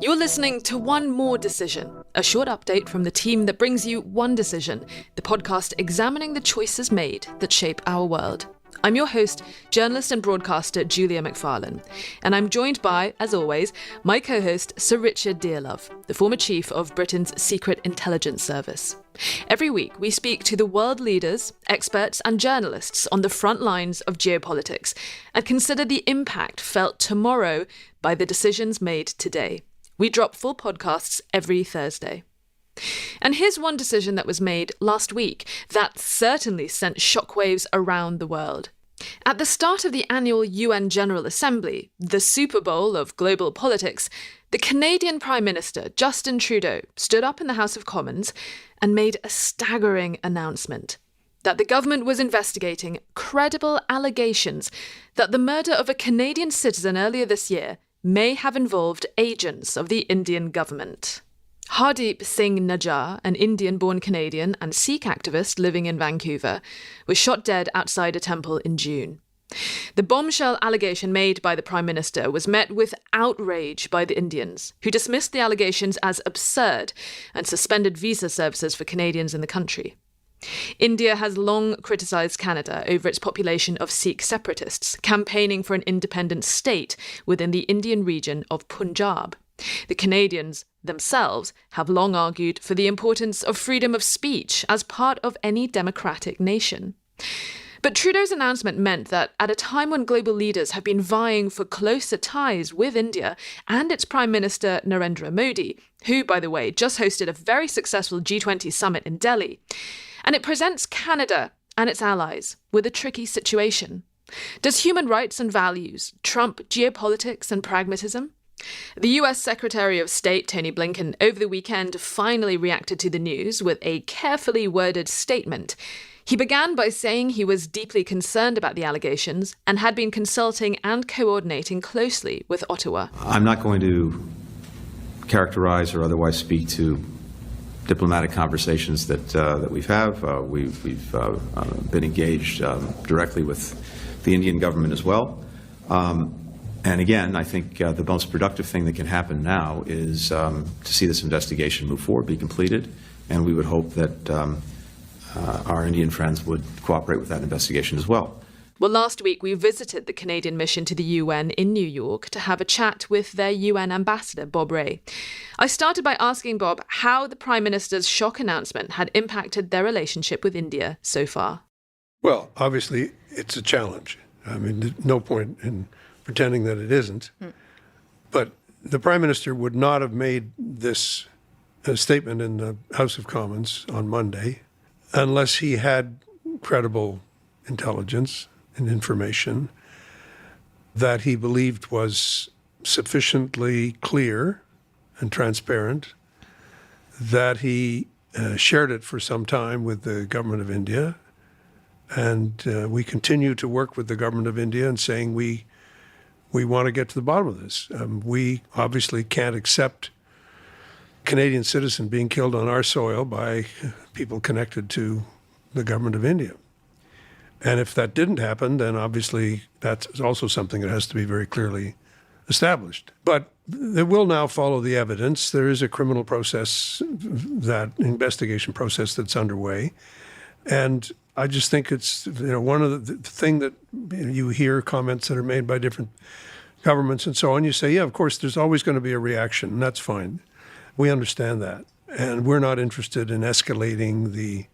You're listening to One More Decision, a short update from the team that brings you OneDecision, the podcast examining the choices made that shape our world. I'm your host, journalist and broadcaster Julia McFarlane, and I'm joined by, as always, my co-host Sir Richard Dearlove, the former chief of Britain's Secret Intelligence Service. Every week, we speak to the world leaders, experts and journalists on the front lines of geopolitics and consider the impact felt tomorrow by the decisions made today. We drop full podcasts every Thursday. And here's one decision that was made last week that certainly sent shockwaves around the world. At the start of the annual UN General Assembly, the Super Bowl of global politics, the Canadian Prime Minister, Justin Trudeau, stood up in the House of Commons and made a staggering announcement that the government was investigating credible allegations that the murder of a Canadian citizen earlier this year may have involved agents of the Indian government. Hardeep Singh Najjar, an Indian-born Canadian and Sikh activist living in Vancouver, was shot dead outside a temple in June. The bombshell allegation made by the Prime Minister was met with outrage by the Indians, who dismissed the allegations as absurd and suspended visa services for Canadians in the country. India has long criticised Canada over its population of Sikh separatists, campaigning for an independent state within the Indian region of Punjab. The Canadians themselves have long argued for the importance of freedom of speech as part of any democratic nation. But Trudeau's announcement meant that at a time when global leaders have been vying for closer ties with India and its Prime Minister Narendra Modi, who, by the way, just hosted a very successful G20 summit in Delhi, and it presents Canada and its allies with a tricky situation. Does human rights and values trump geopolitics and pragmatism? The US Secretary of State, Tony Blinken, over the weekend finally reacted to the news with a carefully worded statement. He began by saying he was deeply concerned about the allegations and had been consulting and coordinating closely with Ottawa. I'm not going to characterize or otherwise speak to diplomatic conversations that we've had. We've been engaged directly with the Indian government as well. And again, I think the most productive thing that can happen now is to see this investigation move forward, be completed, and we would hope that our Indian friends would cooperate with that investigation as well. Well, last week we visited the Canadian mission to the UN in New York to have a chat with their UN ambassador, Bob Rae. I started by asking Bob how the Prime Minister's shock announcement had impacted their relationship with India so far. Well, obviously, it's a challenge. I mean, there's no point in pretending that it isn't. But the Prime Minister would not have made this statement in the House of Commons on Monday unless he had credible intelligence and information that he believed was sufficiently clear and transparent, that he shared it for some time with the government of India. And we continue to work with the government of India in saying we want to get to the bottom of this. We obviously can't accept a Canadian citizen being killed on our soil by people connected to the government of India. And if that didn't happen, then obviously that's also something that has to be very clearly established. But it will now follow the evidence. There is a criminal process, that investigation process that's underway. And I just think it's, one of the thing that you hear comments that are made by different governments and so on, you say, yeah, of course, there's always going to be a reaction, and that's fine. We understand that. And we're not interested in escalating the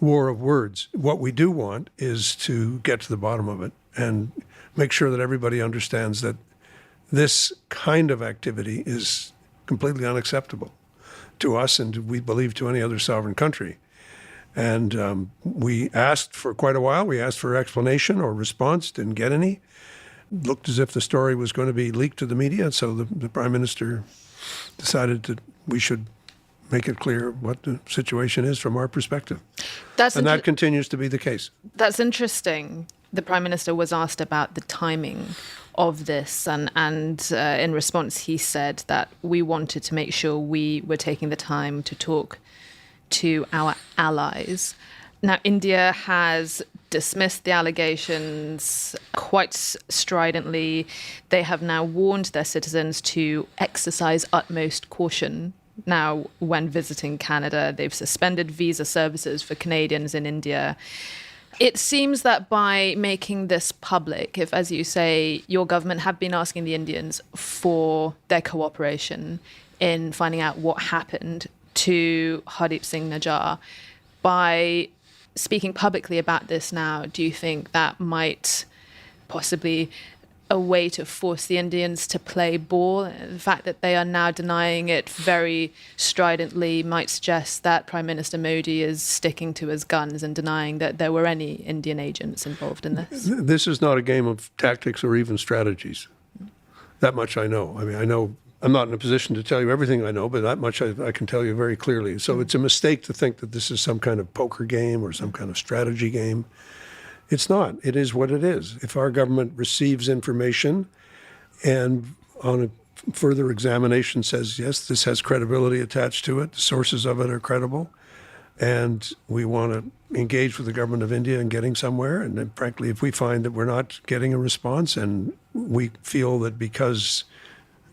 war of words. What we do want is to get to the bottom of it and make sure that everybody understands that this kind of activity is completely unacceptable to us and we believe to any other sovereign country. And we asked for quite a while. We asked for explanation or response, didn't get any. Looked as if the story was going to be leaked to the media, so the Prime Minister decided that we should make it clear what the situation is from our perspective. That continues to be the case. That's interesting. The Prime Minister was asked about the timing of this, and in response he said that we wanted to make sure we were taking the time to talk to our allies. Now, India has dismissed the allegations quite stridently. They have now warned their citizens to exercise utmost caution. Now, when visiting Canada, they've suspended visa services for Canadians in India. It seems that by making this public, if, as you say, your government have been asking the Indians for their cooperation in finding out what happened to Hardeep Singh Najjar, by speaking publicly about this now, do you think that might possibly a way to force the Indians to play ball? The fact that they are now denying it very stridently might suggest that Prime Minister Modi is sticking to his guns and denying that there were any Indian agents involved in this. This is not a game of tactics or even strategies. That much I know. I mean, I know I'm not in a position to tell you everything I know, but that much I can tell you very clearly. So it's a mistake to think that this is some kind of poker game or some kind of strategy game. It's not. It is what it is. If our government receives information and on a further examination says, yes, this has credibility attached to it, the sources of it are credible, and we want to engage with the government of India in getting somewhere, and then, frankly, if we find that we're not getting a response and we feel that because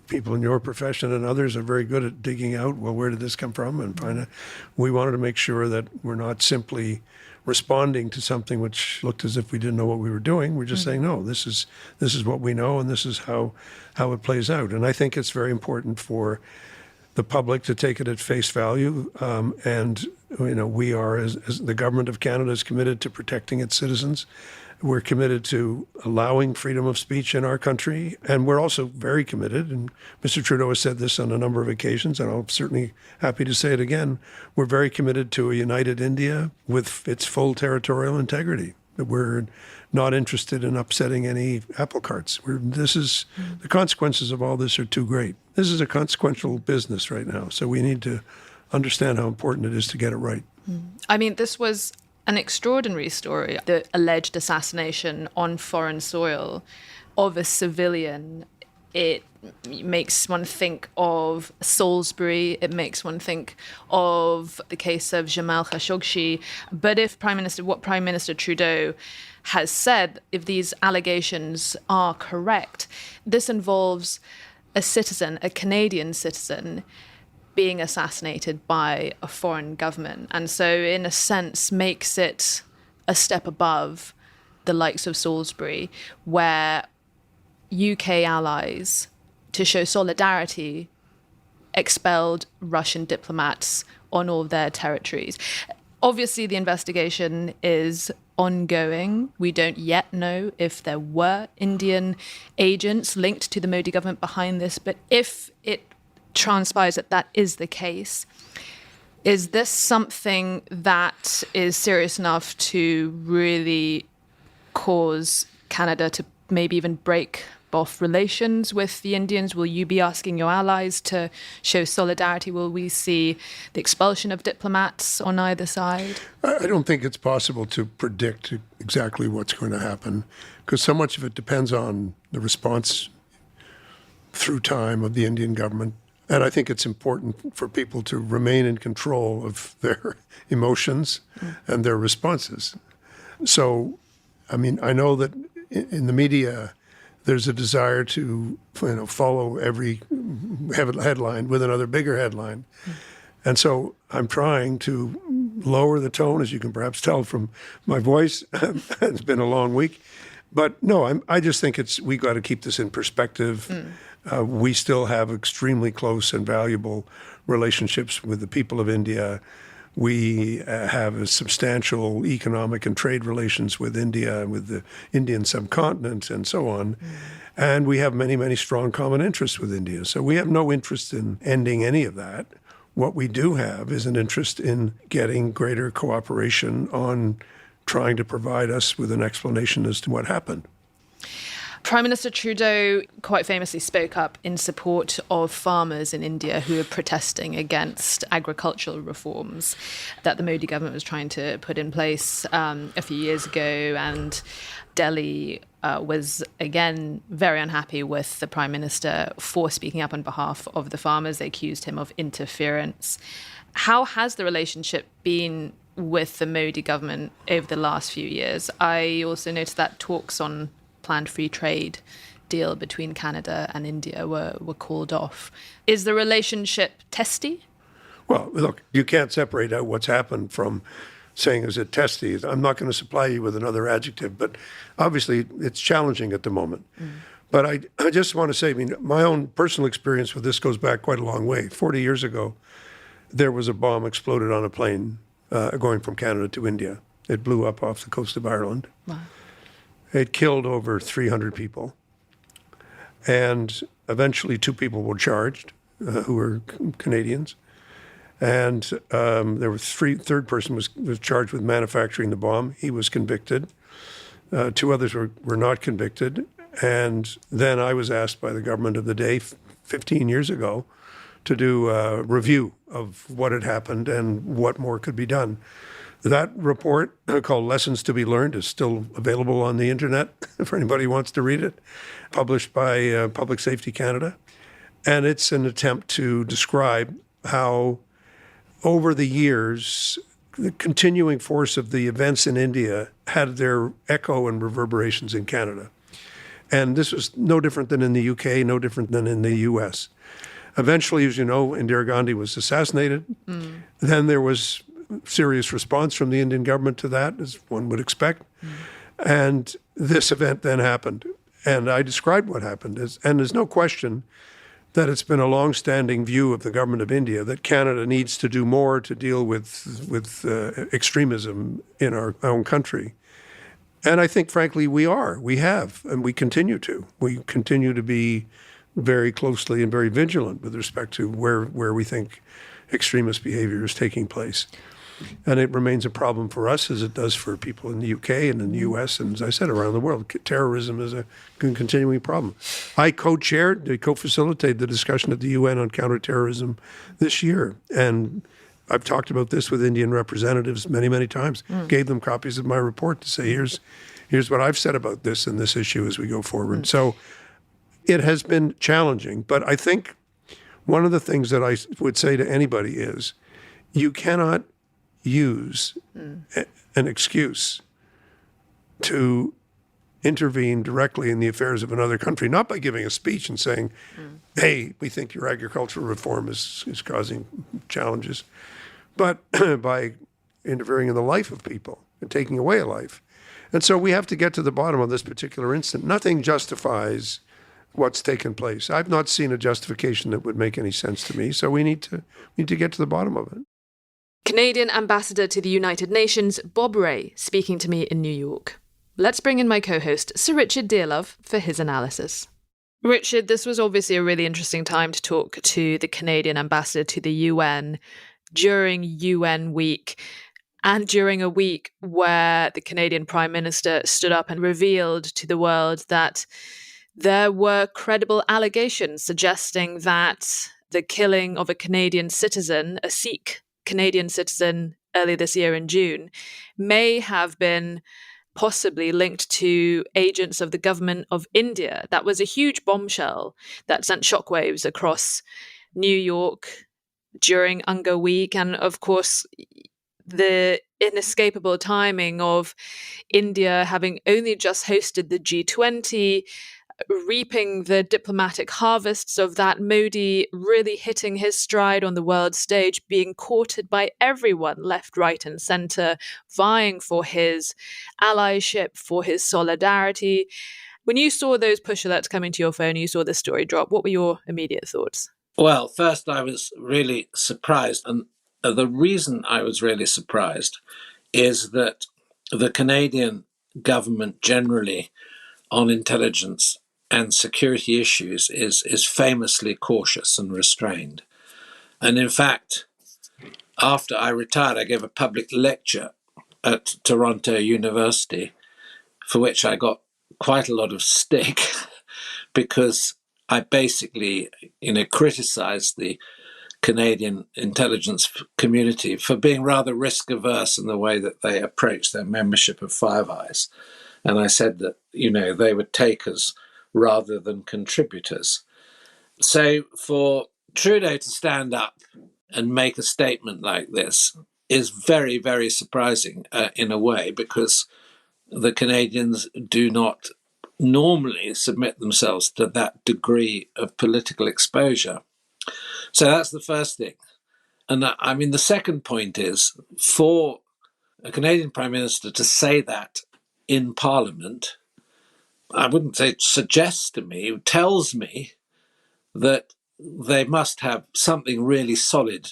people in your profession and others are very good at digging out, well, where did this come from? And find out, we wanted to make sure that we're not simply responding to something which looked as if we didn't know what we were doing. We're just saying, no, this is what we know, and this is how it plays out. And I think it's very important for the public to take it at face value. And we are, as the government of Canada, is committed to protecting its citizens. We're committed to allowing freedom of speech in our country, and we're also very committed, and Mr. Trudeau has said this on a number of occasions, and I'm certainly happy to say it again, we're very committed to a united India with its full territorial integrity. That we're not interested in upsetting any apple carts. The consequences of all this are too great. This is a consequential business right now, so we need to understand how important it is to get it right. I mean, this was an extraordinary story, the alleged assassination on foreign soil of a civilian. It makes one think of Salisbury. It makes one think of the case of Jamal Khashoggi. But if what Prime Minister Trudeau has said, if these allegations are correct, this involves a citizen, a Canadian citizen, being assassinated by a foreign government. And so, in a sense, makes it a step above the likes of Salisbury, where UK allies, to show solidarity, expelled Russian diplomats on all of their territories. Obviously, the investigation is ongoing. We don't yet know if there were Indian agents linked to the Modi government behind this, but if it transpires that that is the case, is this something that is serious enough to really cause Canada to maybe even break off relations with the Indians? Will you be asking your allies to show solidarity? Will we see the expulsion of diplomats on either side? I don't think it's possible to predict exactly what's going to happen, because so much of it depends on the response through time of the Indian government. And I think it's important for people to remain in control of their emotions and their responses. So, I mean, I know that in the media, there's a desire to follow every headline with another bigger headline. And so I'm trying to lower the tone, as you can perhaps tell from my voice. It's been a long week. But no, I just think we got to keep this in perspective. We still have extremely close and valuable relationships with the people of India. We have a substantial economic and trade relations with India, with the Indian subcontinent, and so on. And we have many, many strong common interests with India. So we have no interest in ending any of that. What we do have is an interest in getting greater cooperation on trying to provide us with an explanation as to what happened. Prime Minister Trudeau quite famously spoke up in support of farmers in India who are protesting against agricultural reforms that the Modi government was trying to put in place a few years ago. And Delhi was, again, very unhappy with the Prime Minister for speaking up on behalf of the farmers. They accused him of interference. How has the relationship been with the Modi government over the last few years. I also noticed that talks on planned free trade deal between Canada and India were called off. Is the relationship testy? Well, look, you can't separate out what's happened from saying, is it testy? I'm not going to supply you with another adjective, but obviously it's challenging at the moment. But I just want to say, I mean, my own personal experience with this goes back quite a long way. 40 years ago, there was a bomb exploded on a plane going from Canada to India. It blew up off the coast of Ireland. Wow. It killed over 300 people. And eventually 2 people were charged who were Canadians. And there was third person was charged with manufacturing the bomb. He was convicted. 2 others were not convicted. And then I was asked by the government of the day 15 years ago to do a review of what had happened and what more could be done. That report, called Lessons to be Learned, is still available on the internet for anybody who wants to read it, published by Public Safety Canada. And it's an attempt to describe how, over the years, the continuing force of the events in India had their echo and reverberations in Canada. And this was no different than in the UK, no different than in the US. Eventually, as you know, Indira Gandhi was assassinated. Then there was serious response from the Indian government to that, as one would expect. And this event then happened. And I described what happened. And there's no question that it's been a long-standing view of the government of India that Canada needs to do more to deal with extremism in our own country. And I think, frankly, we have, and we continue to. We continue to be very closely and very vigilant with respect to where we think extremist behavior is taking place. And it remains a problem for us, as it does for people in the UK and in the US, and as I said, around the world. Terrorism is a continuing problem. I co-facilitated the discussion at the UN on counterterrorism this year. And I've talked about this with Indian representatives many, many times, gave them copies of my report to say, here's what I've said about this and this issue as we go forward. So it has been challenging, but I think one of the things that I would say to anybody is you cannot use an excuse to intervene directly in the affairs of another country, not by giving a speech and saying, hey, we think your agricultural reform is causing challenges, but by interfering in the life of people and taking away a life. And so we have to get to the bottom of this particular incident. Nothing justifies what's taken place. I've not seen a justification that would make any sense to me, so we need to get to the bottom of it. Canadian Ambassador to the United Nations, Bob Rae, speaking to me in New York. Let's bring in my co-host, Sir Richard Dearlove, for his analysis. Richard, this was obviously a really interesting time to talk to the Canadian Ambassador to the UN during UN week, and during a week where the Canadian Prime Minister stood up and revealed to the world that there were credible allegations suggesting that the killing of a Canadian citizen, a Sikh Canadian citizen earlier this year in June, may have been possibly linked to agents of the government of India. That was a huge bombshell that sent shockwaves across New York during UNGA week. And of course, the inescapable timing of India having only just hosted the G20, reaping the diplomatic harvests of that, Modi really hitting his stride on the world stage, being courted by everyone, left, right, and centre, vying for his allyship, for his solidarity. When you saw those push alerts coming to your phone, you saw this story drop, what were your immediate thoughts? Well, first, I was really surprised. And the reason I was really surprised is that the Canadian government generally on intelligence and security issues is famously cautious and restrained. And in fact, after I retired, I gave a public lecture at Toronto University, for which I got quite a lot of stick because I basically, criticized the Canadian intelligence community for being rather risk averse in the way that they approach their membership of Five Eyes. And I said that, they were takers rather than contributors. So for Trudeau to stand up and make a statement like this is very, very surprising in a way, because the Canadians do not normally submit themselves to that degree of political exposure. So that's the first thing. And I mean, the second point is, for a Canadian Prime Minister to say that in Parliament, I wouldn't say it suggests to me, it tells me that they must have something really solid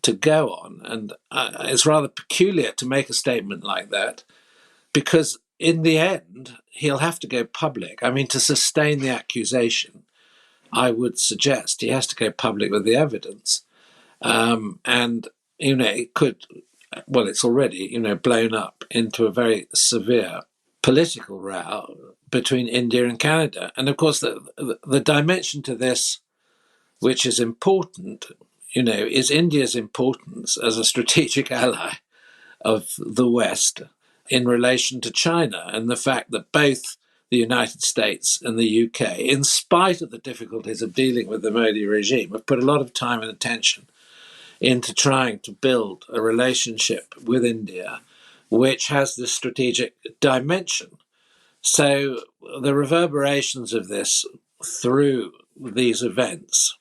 to go on. And it's rather peculiar to make a statement like that, because in the end, he'll have to go public. I mean, to sustain the accusation, I would suggest he has to go public with the evidence. And, it could, well, it's already, blown up into a very severe political row between India and Canada. And of course, the dimension to this, which is important, is India's importance as a strategic ally of the West in relation to China, and the fact that both the United States and the UK, in spite of the difficulties of dealing with the Modi regime, have put a lot of time and attention into trying to build a relationship with India which has this strategic dimension. So the reverberations of this through these events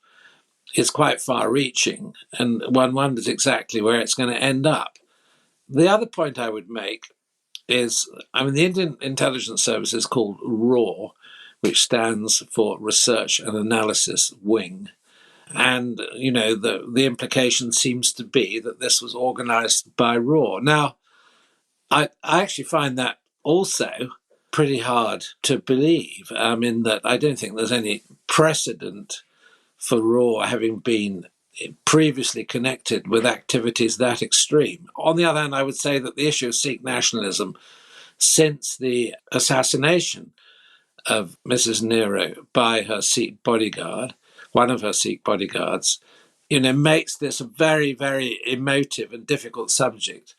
is quite far-reaching, and one wonders exactly where it's going to end up. The other point I would make is, the Indian intelligence service is called RAW, which stands for Research and Analysis Wing. And, the implication seems to be that this was organized by RAW. Now, I actually find that also pretty hard to believe, in that I don't think there's any precedent for RAW having been previously connected with activities that extreme. On the other hand, I would say that the issue of Sikh nationalism, since the assassination of Mrs. Nehru by her Sikh bodyguard, one of her Sikh bodyguards, makes this a very, very emotive and difficult subject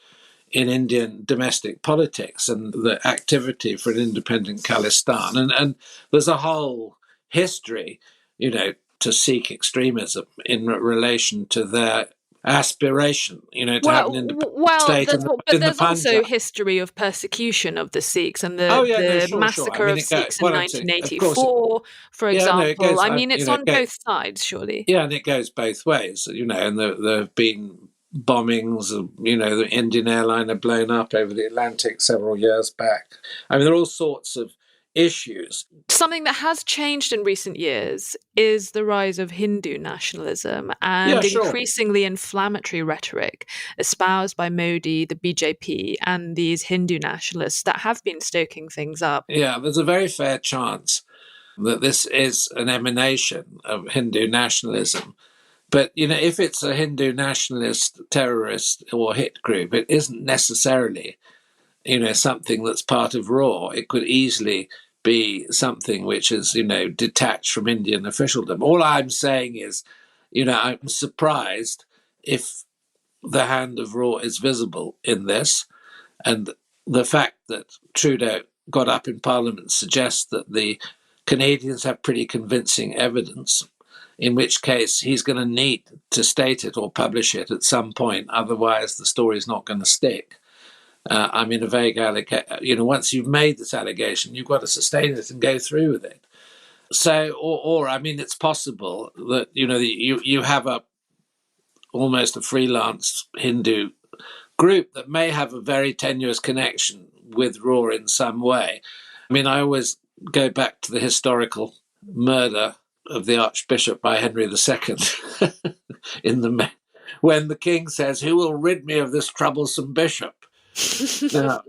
in Indian domestic politics, and the activity for an independent Khalistan. And there's a whole history, to Sikh extremism in relation to their aspiration, to have an independent state but there's also history of persecution of the Sikhs, and the massacre of Sikhs in 1984, for example. It's on both sides, surely. Yeah, and it goes both ways, and there have been bombings, the Indian airliner blown up over the Atlantic several years back. There are all sorts of issues. Something that has changed in recent years is the rise of Hindu nationalism and increasingly inflammatory rhetoric espoused by Modi, the BJP, and these Hindu nationalists that have been stoking things up. Yeah, there's a very fair chance that this is an emanation of Hindu nationalism. But, if it's a Hindu nationalist, terrorist or hit group, it isn't necessarily, something that's part of RAW. It could easily be something which is, detached from Indian officialdom. All I'm saying is, I'm surprised if the hand of RAW is visible in this. And the fact that Trudeau got up in Parliament suggests that the Canadians have pretty convincing evidence, in which case he's going to need to state it or publish it at some point. Otherwise, the story is not going to stick. A vague allegation. Once you've made this allegation, you've got to sustain it and go through with it. So, it's possible that, you have almost a freelance Hindu group that may have a very tenuous connection with RAW in some way. I always go back to the historical murder of the Archbishop by Henry II when the king says, "Who will rid me of this troublesome bishop?" Now,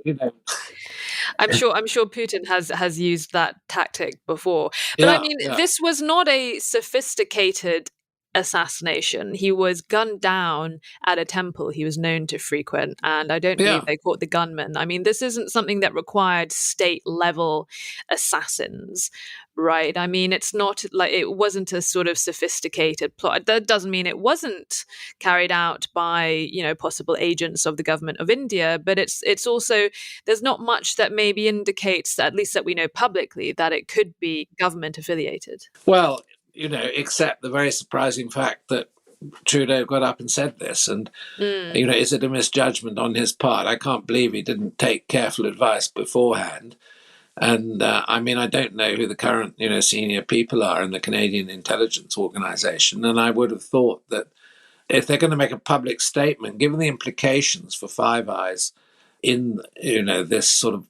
I'm sure Putin has used that tactic before. But this was not a sophisticated assassination. He was gunned down at a temple he was known to frequent, and I don't believe they caught the gunman. This isn't something that required state-level assassins, right? It's not like it wasn't a sort of sophisticated plot. That doesn't mean it wasn't carried out by, possible agents of the government of India, but it's also, there's not much that maybe indicates, at least that we know publicly, that it could be government affiliated. Well, except the very surprising fact that Trudeau got up and said this. And, is it a misjudgment on his part? I can't believe he didn't take careful advice beforehand. And I don't know who the current, senior people are in the Canadian intelligence organization. And I would have thought that if they're going to make a public statement, given the implications for Five Eyes in, this sort of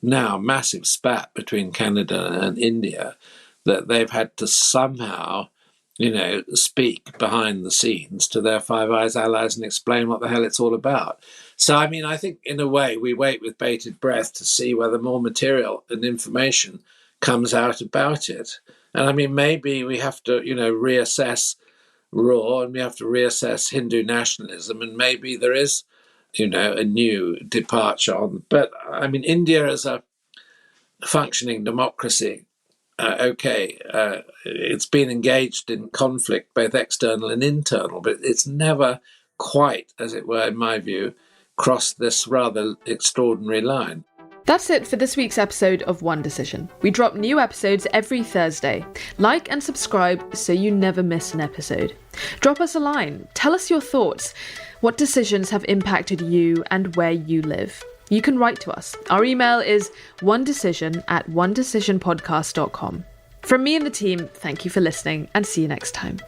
now massive spat between Canada and India, that they've had to somehow, speak behind the scenes to their Five Eyes allies and explain what the hell it's all about. So, I think in a way we wait with bated breath to see whether more material and information comes out about it. And maybe we have to, reassess Raw, and we have to reassess Hindu nationalism, and maybe there is, a new departure on. But India as a functioning democracy, it's been engaged in conflict, both external and internal, but it's never quite, as it were, in my view, crossed this rather extraordinary line. That's it for this week's episode of One Decision. We drop new episodes every Thursday. Like and subscribe so you never miss an episode. Drop us a line. Tell us your thoughts. What decisions have impacted you and where you live? You can write to us. Our email is onedecision@onedecisionpodcast.com. From me and the team, thank you for listening and see you next time.